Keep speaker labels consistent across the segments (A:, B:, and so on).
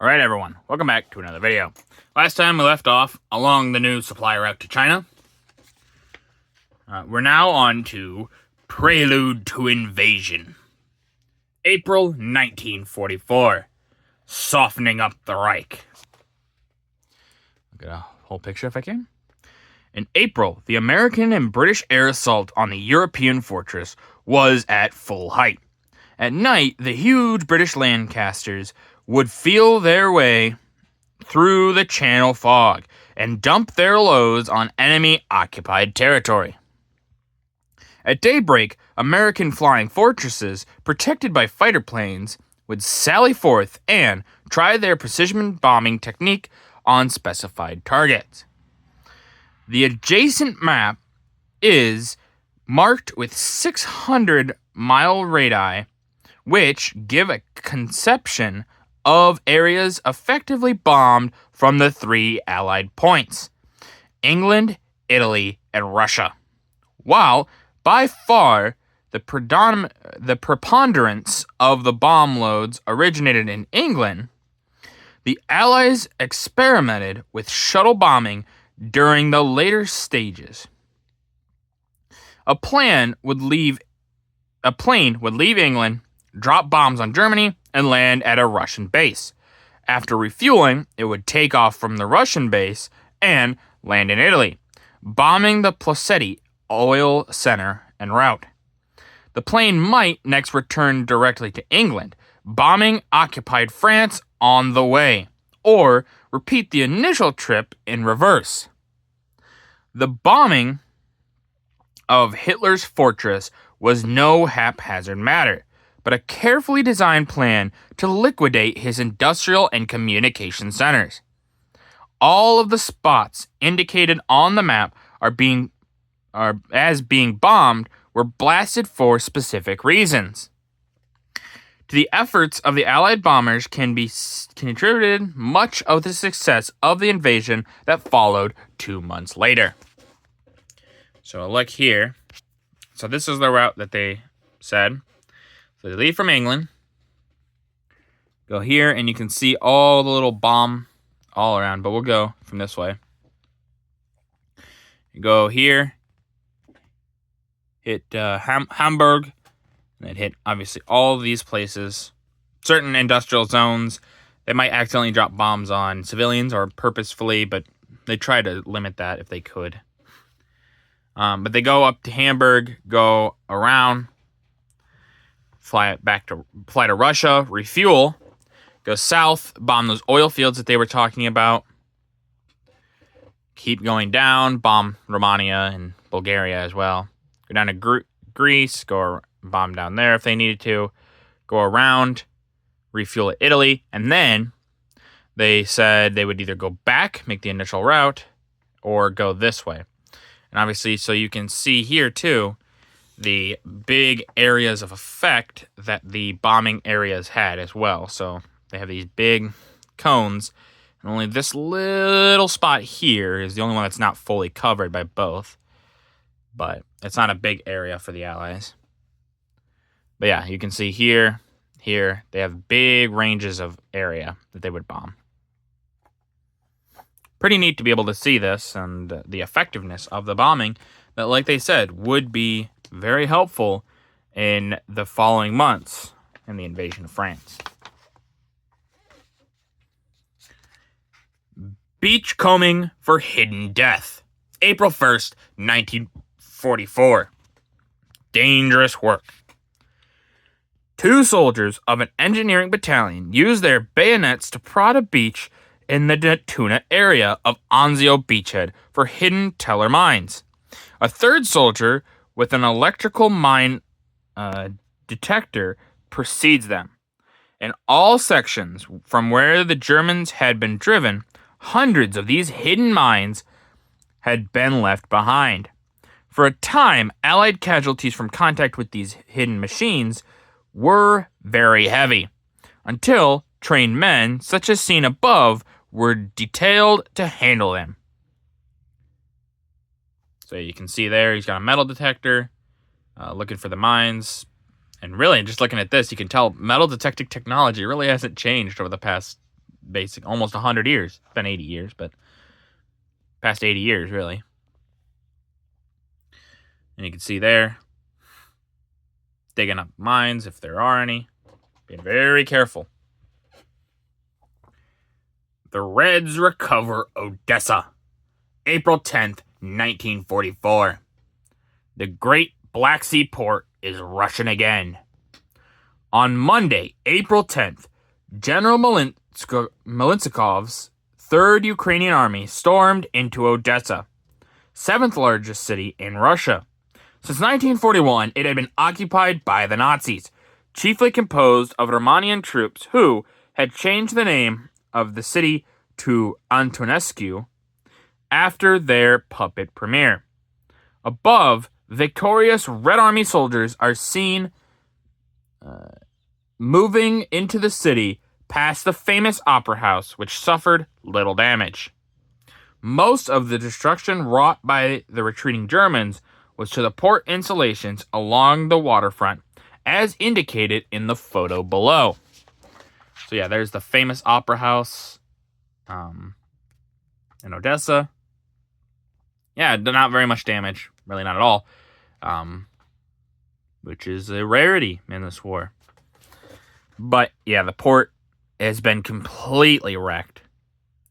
A: Alright everyone, welcome back to another video. Last time we left off along the new supply route to China. We're now on to Prelude to Invasion. April 1944. Softening up the Reich. Look at a whole picture if I can. In April, the American and British air assault on the European fortress was at full height. At night, the huge British Lancasters would feel their way through the Channel fog and dump their loads on enemy-occupied territory. At daybreak, American flying fortresses, protected by fighter planes, would sally forth and try their precision bombing technique on specified targets. The adjacent map is marked with 600-mile radii, which give a conception of areas effectively bombed from the three Allied points: England, Italy, and Russia. While, by far, the preponderance of the bomb loads originated in England, the Allies experimented with shuttle bombing during the later stages. A plane would leave England, drop bombs on Germany, and land at a Russian base. After refueling, it would take off from the Russian base and land in Italy, bombing the Placeti oil center en route. The plane might next return directly to England, bombing occupied France on the way, or repeat the initial trip in reverse. The bombing of Hitler's fortress was no haphazard matter, but a carefully designed plan to liquidate his industrial and communication centers. All of the spots indicated on the map as being bombed were blasted for specific reasons. To the efforts of the Allied bombers can be contributed much of the success of the invasion that followed 2 months later. So look here. So this is the route that they said. So they leave from England, go here, and you can see all the little bomb all around, but we'll go from this way. You go here, hit Hamburg, and then hit, obviously, all these places. Certain industrial zones, they might accidentally drop bombs on civilians or purposefully, but they try to limit that if they could. But they go up to Hamburg, go around, fly to Russia, refuel, go south, bomb those oil fields that they were talking about, keep going down, bomb Romania and Bulgaria as well, go down to Greece, go bomb down there if they needed to, go around, refuel at Italy, and then they said they would either go back, make the initial route, or go this way. And obviously, so you can see here too, the big areas of effect that the bombing areas had as well. So they have these big cones, and only this little spot here is the only one that's not fully covered by both. But it's not a big area for the Allies. But yeah, you can see here, they have big ranges of area that they would bomb. Pretty neat to be able to see this and the effectiveness of the bombing that, like they said, would be very helpful in the following months in the invasion of France. Beachcombing for hidden death. April 1st, 1944. Dangerous work. 2 soldiers of an engineering battalion used their bayonets to prod a beach in the Natuna area of Anzio beachhead for hidden teller mines. A 3rd soldier with an electrical mine detector precedes them. In all sections from where the Germans had been driven, hundreds of these hidden mines had been left behind. For a time, Allied casualties from contact with these hidden machines were very heavy, until trained men, such as seen above, were detailed to handle them. So you can see there, he's got a metal detector, looking for the mines. And really, just looking at this, you can tell metal detecting technology really hasn't changed over the past basic almost 100 years. It's been 80 years, but past 80 years, really. And you can see there, digging up mines if there are any. Being very careful. The Reds recover Odessa. April 10th, 1944. The Great Black Sea Port is Russian again. On Monday, April 10th, General Malintsikov's 3rd Ukrainian Army stormed into Odessa, 7th largest city in Russia. Since 1941, it had been occupied by the Nazis, chiefly composed of Romanian troops who had changed the name of the city to Antonescu after their puppet premiere. Above, victorious Red Army soldiers are seen moving into the city past the famous opera house, which suffered little damage. Most of the destruction wrought by the retreating Germans was to the port installations along the waterfront, as indicated in the photo below. So yeah, there's the famous opera house in Odessa. Yeah, not very much damage, really not at all, which is a rarity in this war. But yeah, the port has been completely wrecked,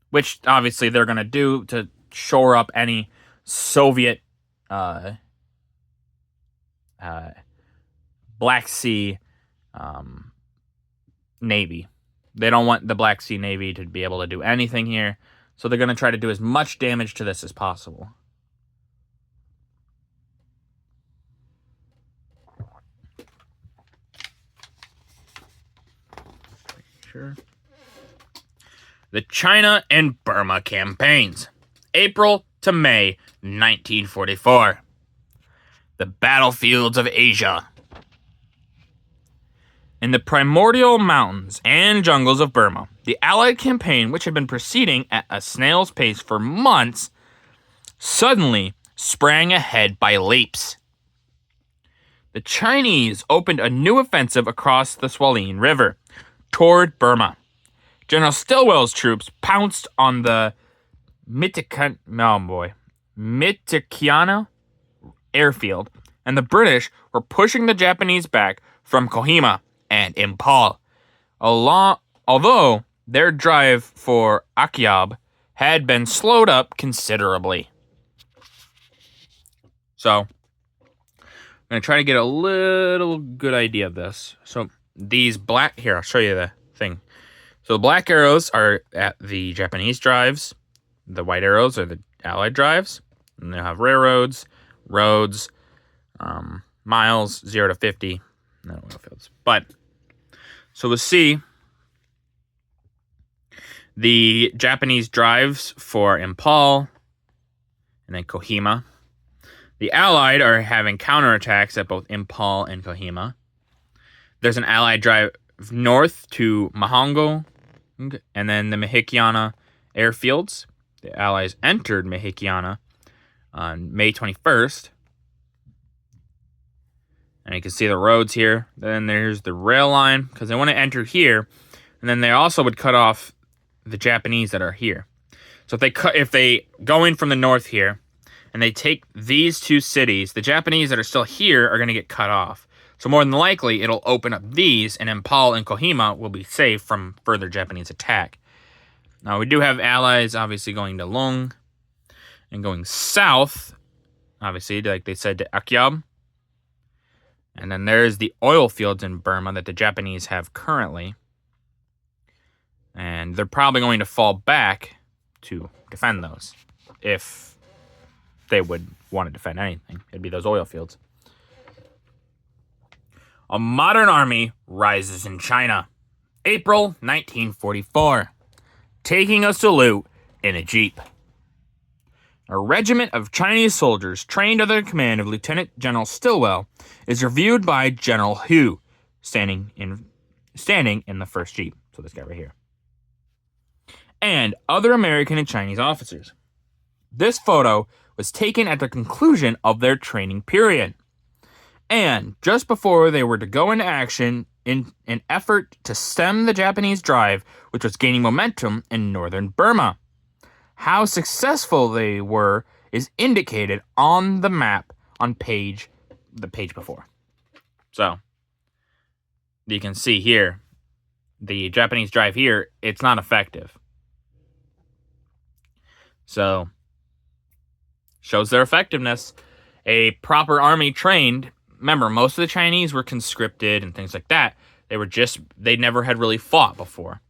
A: which obviously they're going to do to shore up any Soviet Black Sea Navy. They don't want the Black Sea Navy to be able to do anything here, so they're going to try to do as much damage to this as possible. Sure. The China and Burma campaigns. April to May 1944. The battlefields of Asia. In the primordial mountains and jungles of Burma, the Allied campaign, which had been proceeding at a snail's pace for months, suddenly sprang ahead by leaps. The Chinese opened a new offensive across the Swalin River toward Burma. General Stilwell's troops pounced on the Mitikiana airfield, and the British were pushing the Japanese back from Kohima and Impal. Although their drive for Akyab had been slowed up considerably. So, I'm going to try to get a little good idea of this. So, these black... Here, I'll show you the thing. So, the black arrows are at the Japanese drives. The white arrows are the Allied drives. And they'll have railroads, roads, miles, 0 to 50. No oil fields. But, so we'll see the Japanese drives for Impal and then Kohima. The Allied are having counterattacks at both Impal and Kohima. There's an Allied drive north to Mahongo, and then the Mihikiana airfields. The Allies entered Mihikiana on May 21st. And you can see the roads here. Then there's the rail line, because they want to enter here. And then they also would cut off the Japanese that are here. So if they go in from the north here, and they take these two cities, the Japanese that are still here are going to get cut off. So more than likely, it'll open up these, and Impal and Kohima will be safe from further Japanese attack. Now, we do have allies, obviously, going to Lung, and going south, obviously, like they said, to Akyab. And then there's the oil fields in Burma that the Japanese have currently. And they're probably going to fall back to defend those, if they would want to defend anything. It'd be those oil fields. A modern army rises in China. April 1944. Taking a salute in a jeep. A regiment of Chinese soldiers trained under the command of Lieutenant General Stilwell is reviewed by General Hu, standing in the first jeep. So this guy right here. And other American and Chinese officers. This photo was taken at the conclusion of their training period. And just before they were to go into action in an effort to stem the Japanese drive, which was gaining momentum in northern Burma. How successful they were is indicated on the map on the page before. So, you can see here, the Japanese drive here, it's not effective. So, shows their effectiveness. A proper army trained, remember, most of the Chinese were conscripted and things like that. They never had really fought before.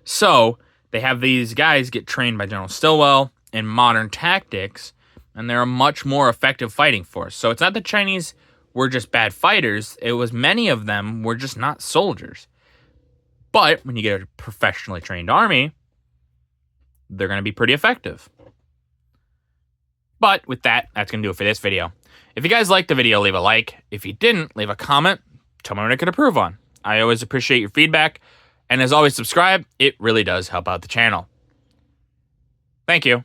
A: So, they have these guys get trained by General Stilwell in modern tactics, and they're a much more effective fighting force. So, it's not the Chinese were just bad fighters. It was many of them were just not soldiers. But when you get a professionally trained army, they're going to be pretty effective. But with that, that's going to do it for this video. If you guys liked the video, leave a like. If you didn't, leave a comment. Tell me what I could improve on. I always appreciate your feedback. And as always, subscribe. It really does help out the channel. Thank you.